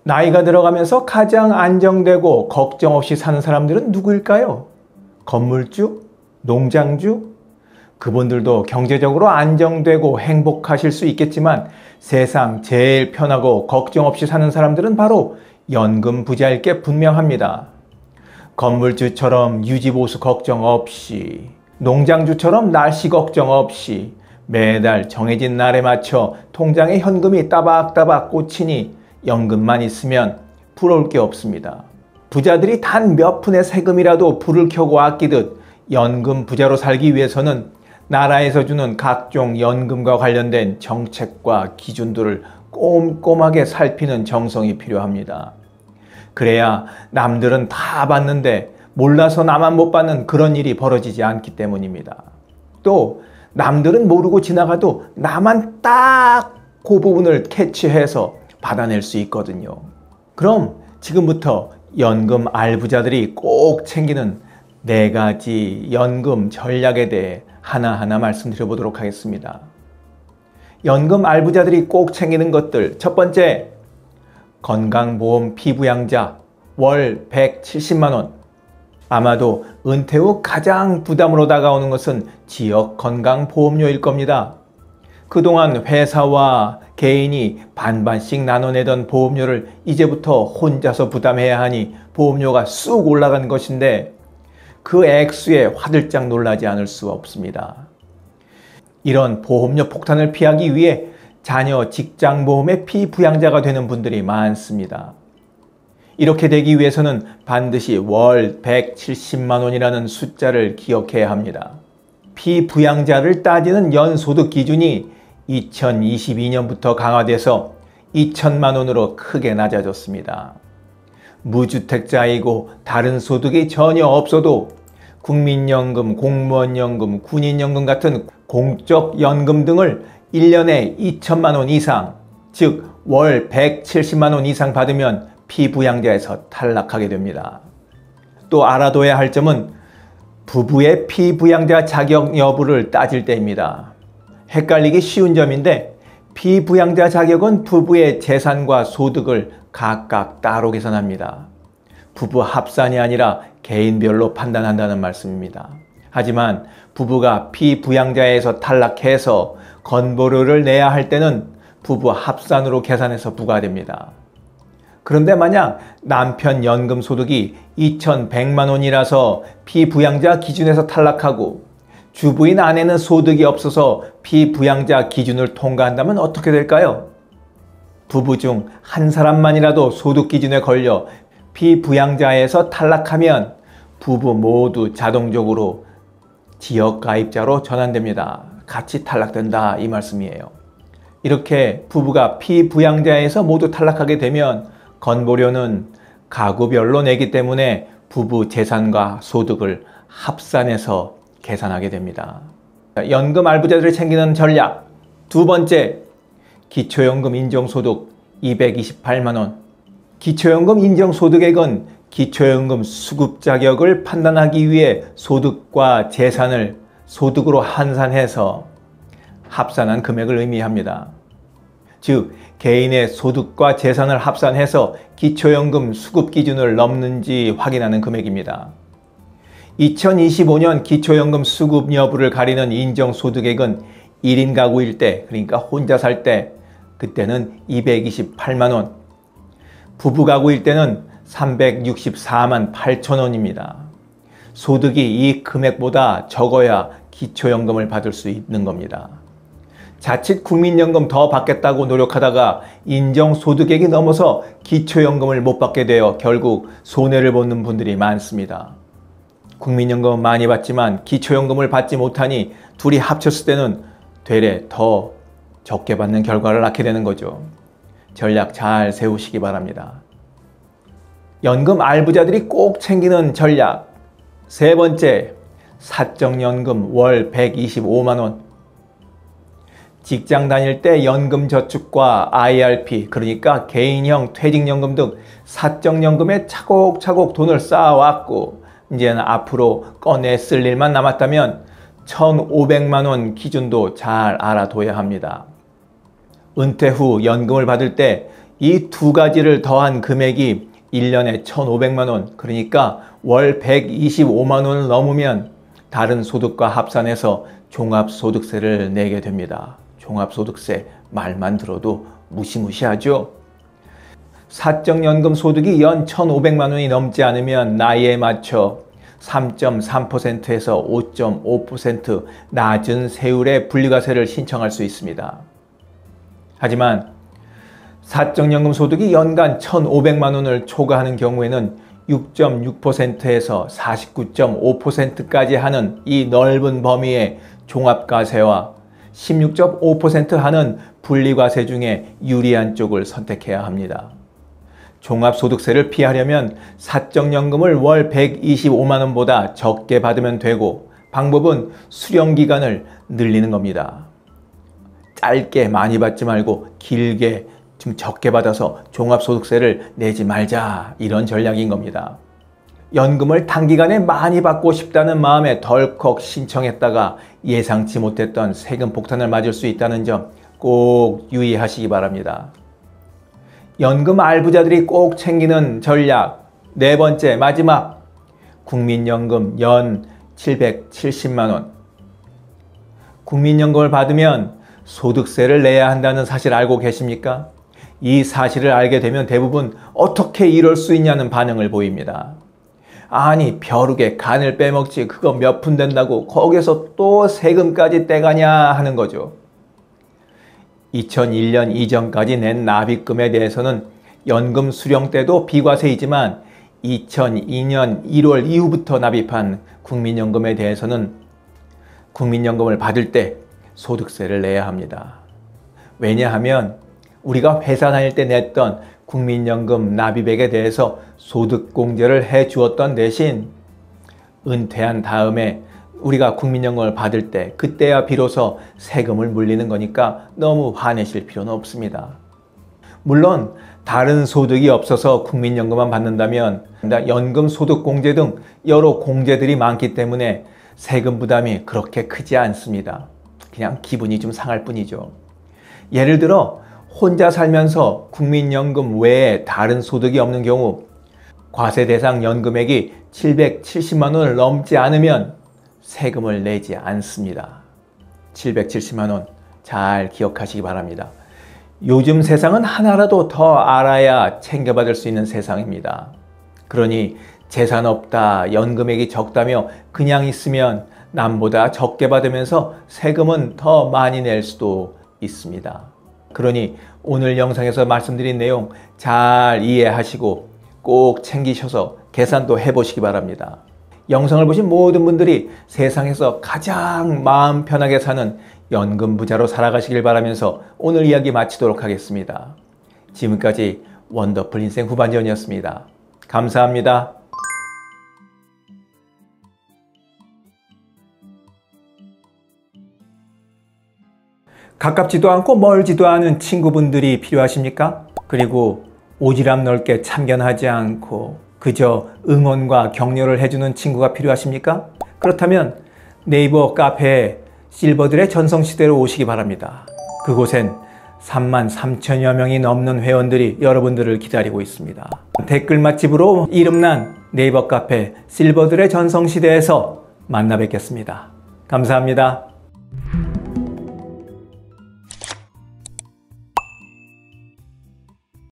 나이가 들어가면서 가장 안정되고 걱정 없이 사는 사람들은 누구일까요? 건물주? 농장주? 그분들도 경제적으로 안정되고 행복하실 수 있겠지만 세상 제일 편하고 걱정 없이 사는 사람들은 바로 연금 부자일 게 분명합니다. 건물주처럼 유지보수 걱정 없이, 농장주처럼 날씨 걱정 없이 매달 정해진 날에 맞춰 통장에 현금이 따박따박 꽂히니 연금만 있으면 부러울 게 없습니다. 부자들이 단 몇 푼의 세금이라도 불을 켜고 아끼듯 연금 부자로 살기 위해서는 나라에서 주는 각종 연금과 관련된 정책과 기준들을 꼼꼼하게 살피는 정성이 필요합니다. 그래야 남들은 다 받는데 몰라서 나만 못 받는 그런 일이 벌어지지 않기 때문입니다. 또 남들은 모르고 지나가도 나만 딱 그 부분을 캐치해서 받아낼 수 있거든요. 그럼 지금부터 연금 알부자들이 꼭 챙기는 4가지 연금 전략에 대해 하나하나 말씀드려 보도록 하겠습니다. 연금 알부자들이 꼭 챙기는 것들. 첫 번째, 건강보험 피부양자 월 170만 원. 아마도 은퇴 후 가장 부담으로 다가오는 것은 지역 건강보험료일 겁니다. 그동안 회사와 개인이 반반씩 나눠내던 보험료를 이제부터 혼자서 부담해야 하니 보험료가 쑥 올라간 것인데 그 액수에 화들짝 놀라지 않을 수 없습니다. 이런 보험료 폭탄을 피하기 위해 자녀 직장보험의 피부양자가 되는 분들이 많습니다. 이렇게 되기 위해서는 반드시 월 170만 원이라는 숫자를 기억해야 합니다. 피부양자를 따지는 연소득 기준이 2022년부터 강화돼서 2천만 원으로 크게 낮아졌습니다. 무주택자이고 다른 소득이 전혀 없어도 국민연금, 공무원연금, 군인연금 같은 공적연금 등을 1년에 2천만 원 이상, 즉 월 170만 원 이상 받으면 피부양자에서 탈락하게 됩니다. 또 알아둬야 할 점은 부부의 피부양자 자격 여부를 따질 때입니다. 헷갈리기 쉬운 점인데 피부양자 자격은 부부의 재산과 소득을 각각 따로 계산합니다. 부부 합산이 아니라 개인별로 판단한다는 말씀입니다. 하지만 부부가 피부양자에서 탈락해서 건보료를 내야 할 때는 부부 합산으로 계산해서 부과됩니다. 그런데 만약 남편 연금 소득이 2,100만 원이라서 피부양자 기준에서 탈락하고 주부인 아내는 소득이 없어서 피부양자 기준을 통과한다면 어떻게 될까요? 부부 중 한 사람만이라도 소득 기준에 걸려 피부양자에서 탈락하면 부부 모두 자동적으로 지역가입자로 전환됩니다. 같이 탈락된다 이 말씀이에요. 이렇게 부부가 피부양자에서 모두 탈락하게 되면 건보료는 가구별로 내기 때문에 부부 재산과 소득을 합산해서 계산하게 됩니다. 연금 알부자들을 챙기는 전략. 두 번째, 기초연금 인정소득 228만 원. 기초연금 인정소득액은 기초연금 수급 자격을 판단하기 위해 소득과 재산을 소득으로 환산해서 합산한 금액을 의미합니다. 즉, 개인의 소득과 재산을 합산해서 기초연금 수급 기준을 넘는지 확인하는 금액입니다. 2025년 기초연금 수급 여부를 가리는 인정소득액은 1인 가구일 때, 그러니까 혼자 살 때, 그때는 228만 원, 부부 가구일 때는 364만 8천 원입니다. 소득이 이 금액보다 적어야 기초연금을 받을 수 있는 겁니다. 자칫 국민연금 더 받겠다고 노력하다가 인정소득액이 넘어서 기초연금을 못 받게 되어 결국 손해를 보는 분들이 많습니다. 국민연금은 많이 받지만 기초연금을 받지 못하니 둘이 합쳤을 때는 되레 더 적게 받는 결과를 낳게 되는 거죠. 전략 잘 세우시기 바랍니다. 연금 알부자들이 꼭 챙기는 전략. 세 번째, 사적연금 월 125만 원. 직장 다닐 때 연금저축과 IRP, 그러니까 개인형 퇴직연금 등 사적연금에 차곡차곡 돈을 쌓아왔고 이제는 앞으로 꺼내 쓸 일만 남았다면 1,500만 원 기준도 잘 알아둬야 합니다. 은퇴 후 연금을 받을 때 이 두 가지를 더한 금액이 1년에 1,500만 원, 그러니까 월 125만 원을 넘으면 다른 소득과 합산해서 종합소득세를 내게 됩니다. 종합소득세 말만 들어도 무시무시하죠. 사적연금 소득이 연 1,500만 원이 넘지 않으면 나이에 맞춰 3.3%에서 5.5% 낮은 세율의 분리과세를 신청할 수 있습니다. 하지만 사적연금 소득이 연간 1,500만 원을 초과하는 경우에는 6.6%에서 49.5%까지 하는 이 넓은 범위의 종합과세와 16.5% 하는 분리과세 중에 유리한 쪽을 선택해야 합니다. 종합소득세를 피하려면 사적연금을 월 125만 원보다 적게 받으면 되고, 방법은 수령기간을 늘리는 겁니다. 짧게 많이 받지 말고 길게 좀 적게 받아서 종합소득세를 내지 말자, 이런 전략인 겁니다. 연금을 단기간에 많이 받고 싶다는 마음에 덜컥 신청했다가 예상치 못했던 세금 폭탄을 맞을 수 있다는 점 꼭 유의하시기 바랍니다. 연금 알부자들이 꼭 챙기는 전략 네 번째, 마지막, 국민연금 연 770만 원. 국민연금을 받으면 소득세를 내야 한다는 사실 알고 계십니까? 이 사실을 알게 되면 대부분 어떻게 이럴 수 있냐는 반응을 보입니다. 아니, 벼룩에 간을 빼먹지 그거 몇 푼 된다고 거기서 또 세금까지 떼가냐 하는 거죠. 2001년 이전까지 낸 납입금에 대해서는 연금 수령 때도 비과세이지만 2002년 1월 이후부터 납입한 국민연금에 대해서는 국민연금을 받을 때 소득세를 내야 합니다. 왜냐하면 우리가 회사 다닐 때 냈던 국민연금 납입액에 대해서 소득공제를 해 주었던 대신 은퇴한 다음에 우리가 국민연금을 받을 때 그때야 비로소 세금을 물리는 거니까 너무 화내실 필요는 없습니다. 물론 다른 소득이 없어서 국민연금만 받는다면 연금 소득공제 등 여러 공제들이 많기 때문에 세금 부담이 그렇게 크지 않습니다. 그냥 기분이 좀 상할 뿐이죠. 예를 들어 혼자 살면서 국민연금 외에 다른 소득이 없는 경우 과세 대상 연금액이 770만 원을 넘지 않으면 세금을 내지 않습니다. 770만 원 잘 기억하시기 바랍니다. 요즘 세상은 하나라도 더 알아야 챙겨받을 수 있는 세상입니다. 그러니 재산 없다, 연금액이 적다며 그냥 있으면 남보다 적게 받으면서 세금은 더 많이 낼 수도 있습니다. 그러니 오늘 영상에서 말씀드린 내용 잘 이해하시고 꼭 챙기셔서 계산도 해보시기 바랍니다. 영상을 보신 모든 분들이 세상에서 가장 마음 편하게 사는 연금 부자로 살아가시길 바라면서 오늘 이야기 마치도록 하겠습니다. 지금까지 원더풀 인생 후반전이었습니다. 감사합니다. 가깝지도 않고 멀지도 않은 친구분들이 필요하십니까? 그리고 오지랖 넓게 참견하지 않고 그저 응원과 격려를 해주는 친구가 필요하십니까? 그렇다면 네이버 카페에 실버들의 전성시대로 오시기 바랍니다. 그곳엔 33,000여 명이 넘는 회원들이 여러분들을 기다리고 있습니다. 댓글 맛집으로 이름난 네이버 카페 실버들의 전성시대에서 만나 뵙겠습니다. 감사합니다.